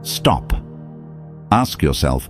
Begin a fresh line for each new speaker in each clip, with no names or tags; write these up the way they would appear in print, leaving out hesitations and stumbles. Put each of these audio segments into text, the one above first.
Stop. Ask yourself,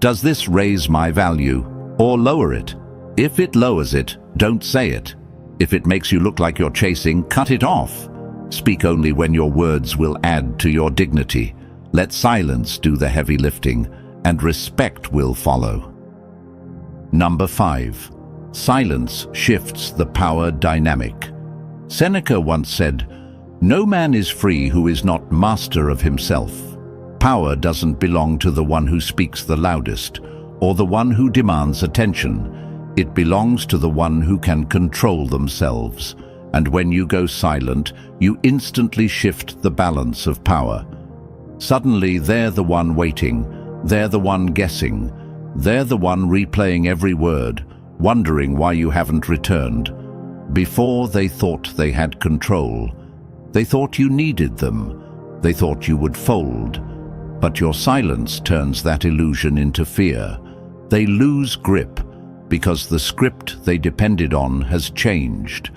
does this raise my value or lower it? If it lowers it, don't say it. If it makes you look like you're chasing, cut it off. Speak only when your words will add to your dignity. Let silence do the heavy lifting, and respect will follow. Number 5. Silence shifts the power dynamic. Seneca once said, "No man is free who is not master of himself." Power doesn't belong to the one who speaks the loudest, or the one who demands attention. It belongs to the one who can control themselves. And when you go silent, you instantly shift the balance of power. Suddenly, they're the one waiting, they're the one guessing, they're the one replaying every word, wondering why you haven't returned. Before, they thought they had control. They thought you needed them. They thought you would fold. But your silence turns that illusion into fear. They lose grip because the script they depended on has changed.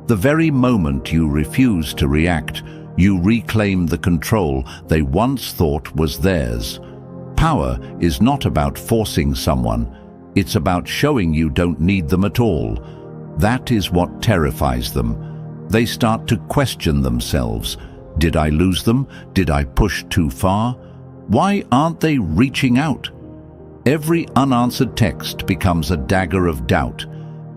The very moment you refuse to react, you reclaim the control they once thought was theirs. Power is not about forcing someone. It's about showing you don't need them at all. That is what terrifies them. They start to question themselves. Did I lose them? Did I push too far? Why aren't they reaching out? Every unanswered text becomes a dagger of doubt.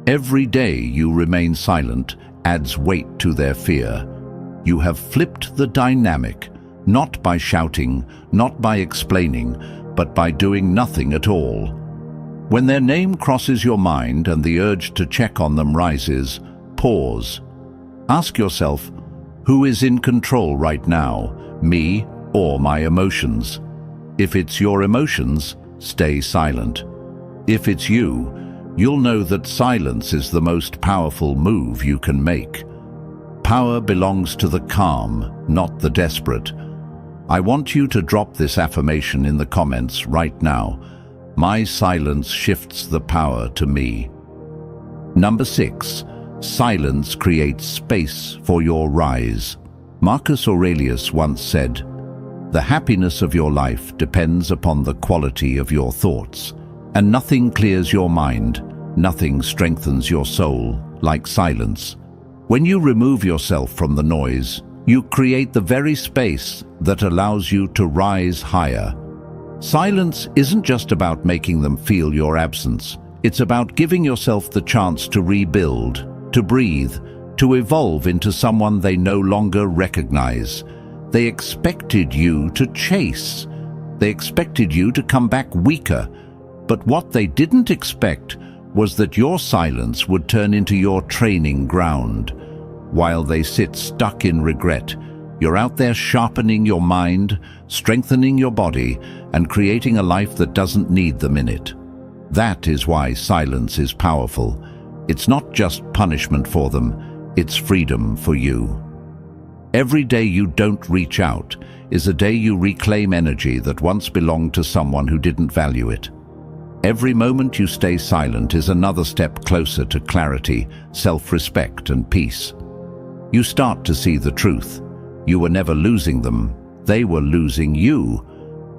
Every day you remain silent adds weight to their fear. You have flipped the dynamic, not by shouting, not by explaining, but by doing nothing at all. When their name crosses your mind and the urge to check on them rises, pause. Ask yourself, who is in control right now, me or my emotions? If it's your emotions, stay silent. If it's you, you'll know that silence is the most powerful move you can make. Power belongs to the calm, not the desperate. I want you to drop this affirmation in the comments right now. My silence shifts the power to me. Number 6. Silence creates space for your rise. Marcus Aurelius once said, "The happiness of your life depends upon the quality of your thoughts, and nothing clears your mind, nothing strengthens your soul like silence." When you remove yourself from the noise, you create the very space that allows you to rise higher. Silence isn't just about making them feel your absence. It's about giving yourself the chance to rebuild, to breathe, to evolve into someone they no longer recognize. They expected you to chase. They expected you to come back weaker. But what they didn't expect was that your silence would turn into your training ground. While they sit stuck in regret, you're out there sharpening your mind, strengthening your body, and creating a life that doesn't need them in it. That is why silence is powerful. It's not just punishment for them, it's freedom for you. Every day you don't reach out is a day you reclaim energy that once belonged to someone who didn't value it. Every moment you stay silent is another step closer to clarity, self-respect, and peace. You start to see the truth. You were never losing them, they were losing you.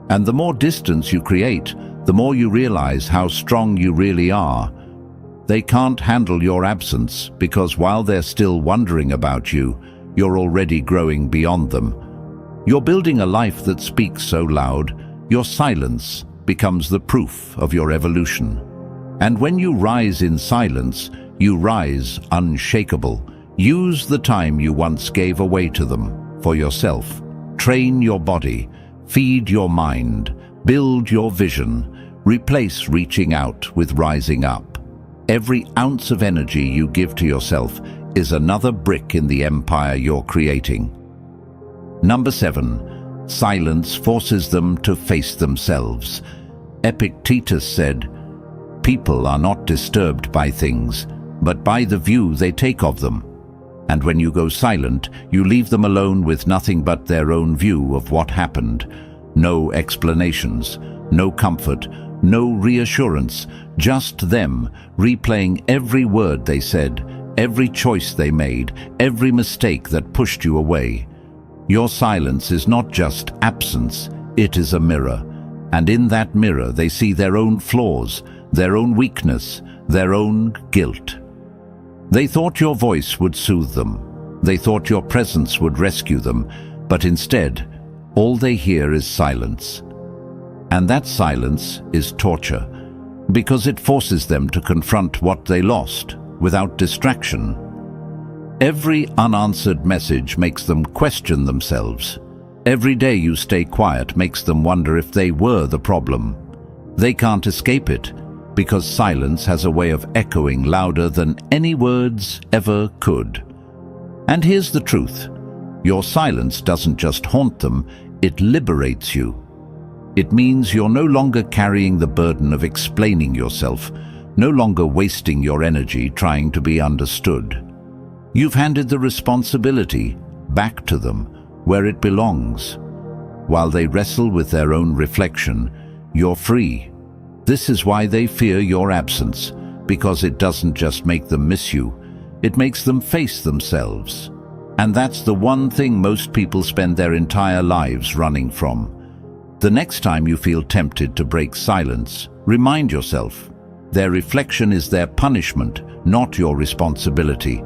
And the more distance you create, the more you realize how strong you really are. They can't handle your absence because while they're still wondering about you, you're already growing beyond them. You're building a life that speaks so loud, your silence becomes the proof of your evolution. And when you rise in silence, you rise unshakable. Use the time you once gave away to them for yourself. Train your body, feed your mind, build your vision, replace reaching out with rising up. Every ounce of energy you give to yourself is another brick in the empire you're creating. Number 7. Silence forces them to face themselves. Epictetus said, "People are not disturbed by things, but by the view they take of them." And when you go silent, you leave them alone with nothing but their own view of what happened. No explanations, no comfort, no reassurance, just them replaying every word they said, every choice they made, every mistake that pushed you away. Your silence is not just absence, it is a mirror, and in that mirror they see their own flaws, their own weakness, their own guilt. They thought your voice would soothe them. They thought your presence would rescue them, but instead, all they hear is silence. And that silence is torture, because it forces them to confront what they lost without distraction. Every unanswered message makes them question themselves. Every day you stay quiet makes them wonder if they were the problem. They can't escape it, because silence has a way of echoing louder than any words ever could. And here's the truth. Your silence doesn't just haunt them, it liberates you. It means you're no longer carrying the burden of explaining yourself, no longer wasting your energy trying to be understood. You've handed the responsibility back to them, where it belongs. While they wrestle with their own reflection, you're free. This is why they fear your absence, because it doesn't just make them miss you, it makes them face themselves. And that's the one thing most people spend their entire lives running from. The next time you feel tempted to break silence, remind yourself, their reflection is their punishment, not your responsibility.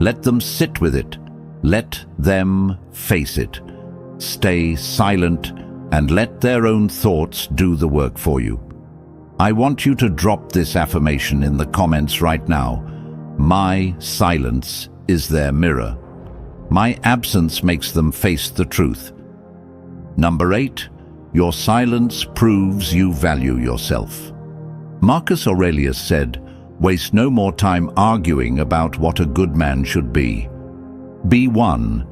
Let them sit with it. Let them face it. Stay silent and let their own thoughts do the work for you. I want you to drop this affirmation in the comments right now. My silence is their mirror. My absence makes them face the truth. Number 8. Your silence proves you value yourself. Marcus Aurelius said, "Waste no more time arguing about what a good man should be. Be one.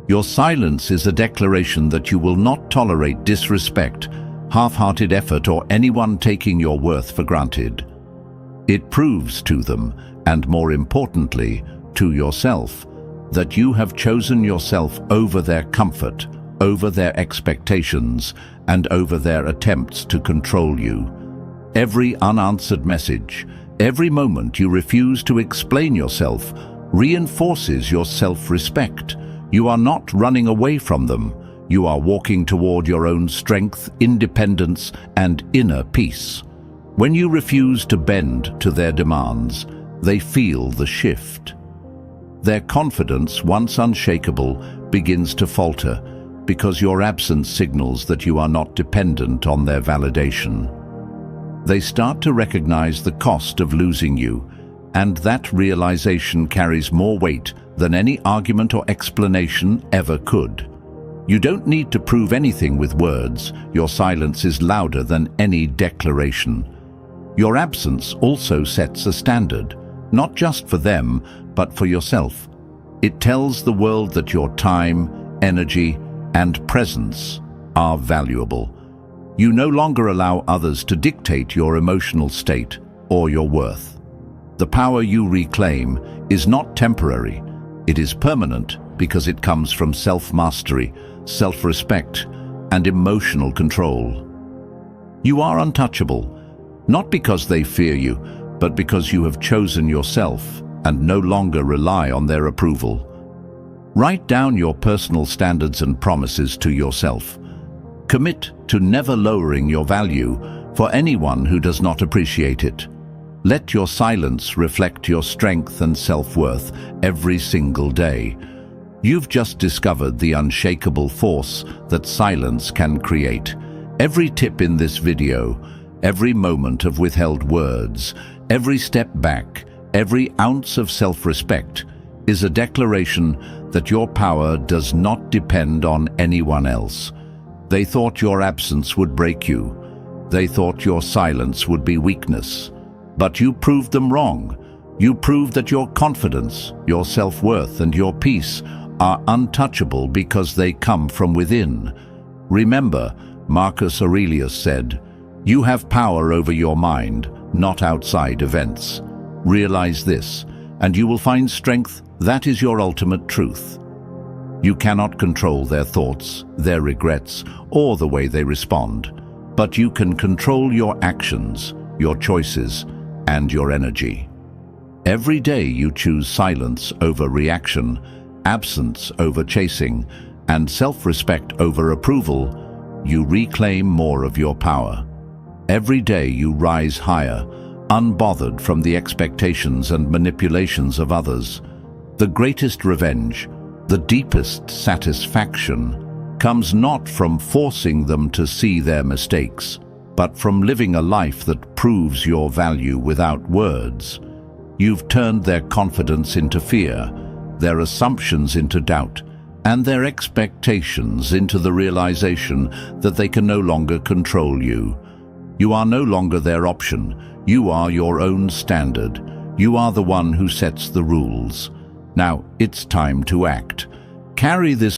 Your silence is a declaration that you will not tolerate disrespect, half-hearted effort, or anyone taking your worth for granted. It proves to them, and more importantly, to yourself, that you have chosen yourself over their comfort, over their expectations, and over their attempts to control you. Every unanswered message, every moment you refuse to explain yourself, reinforces your self-respect. You are not running away from them. You are walking toward your own strength, independence, and inner peace. When you refuse to bend to their demands, they feel the shift. Their confidence, once unshakable, begins to falter because your absence signals that you are not dependent on their validation. They start to recognize the cost of losing you, and that realization carries more weight than any argument or explanation ever could. You don't need to prove anything with words. Your silence is louder than any declaration. Your absence also sets a standard, not just for them, but for yourself. It tells the world that your time, energy, and presence are valuable. You no longer allow others to dictate your emotional state or your worth. The power you reclaim is not temporary. It is permanent because it comes from self-mastery, self-respect, and emotional control. You are untouchable, not because they fear you, but because you have chosen yourself and no longer rely on their approval. Write down your personal standards and promises to yourself. Commit to never lowering your value for anyone who does not appreciate it. Let your silence reflect your strength and self-worth every single day. You've just discovered the unshakable force that silence can create. Every tip in this video, every moment of withheld words, every step back, every ounce of self-respect is a declaration that your power does not depend on anyone else. They thought your absence would break you. They thought your silence would be weakness. But you proved them wrong. You proved that your confidence, your self-worth, and your peace are untouchable because they come from within. Remember, Marcus Aurelius said, "You have power over your mind, not outside events." Realize this, and you will find strength that is your ultimate truth. You cannot control their thoughts, their regrets, or the way they respond, but you can control your actions, your choices, and your energy. Every day you choose silence over reaction, absence over chasing, and self-respect over approval, you reclaim more of your power. Every day you rise higher, unbothered from the expectations and manipulations of others. The greatest revenge, the deepest satisfaction, comes not from forcing them to see their mistakes, but from living a life that proves your value without words. You've turned their confidence into fear, their assumptions into doubt, and their expectations into the realization that they can no longer control you. You are no longer their option. You are your own standard. You are the one who sets the rules. Now it's time to act. Carry this